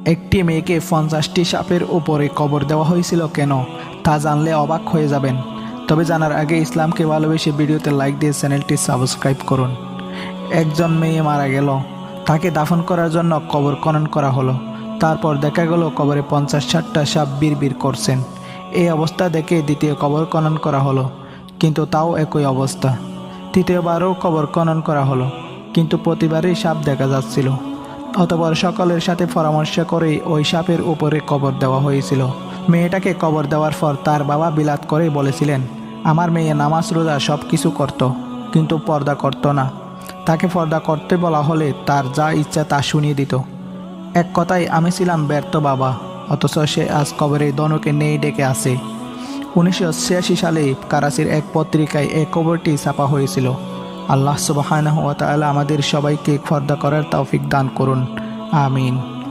একটি মেয়েকে 50টি সাপের উপরে কবর দেওয়া হয়েছিল কেন, তা জানলে অবাক হয়ে যাবেন। তবে জানার আগে ইসলামকে ভালোবেসে ভিডিওতে লাইক দিয়ে চ্যানেলটি সাবস্ক্রাইব করুন। একজন মেয়ে মারা গেল, তাকে দাফন করার জন্য কবর খনন করা হলো। তারপর দেখা গেল কবরে 50-60টা সাপ বিড়বিড় করছেন। এই অবস্থা দেখে দ্বিতীয় কবর খনন করা হলো, কিন্তু তাও একই অবস্থা। তৃতীয়বারও কবর খনন করা হলো, কিন্তু প্রতিবারই সাপ দেখা যাচ্ছিল। অতঃপর সকলের সাথে পরামর্শ করে ওই সাপের উপরে কবর দেওয়া হয়েছিল। মেয়েটাকে কবর দেওয়ার পর তার বাবা বিলাত করে বলেছিলেন, আমার মেয়ে নামাজ রোজা সব কিছু করত, কিন্তু পর্দা করত না। তাকে পর্দা করতে বলা হলে তার যা ইচ্ছা তা শুনিয়ে দিত। এক কথায় আমি ছিলাম ব্যর্থ বাবা, অথচ সে আজ কবরে দনুকে নেই ডেকে আসে। 1986 সালে কারাচির এক পত্রিকায় এই খবরটি ছাপা হয়েছিল। আল্লাহ সুবহানাহু ওয়া তাআলা আমাদের সবাইকে পর্দা করার তৌফিক দান করুন, আমিন।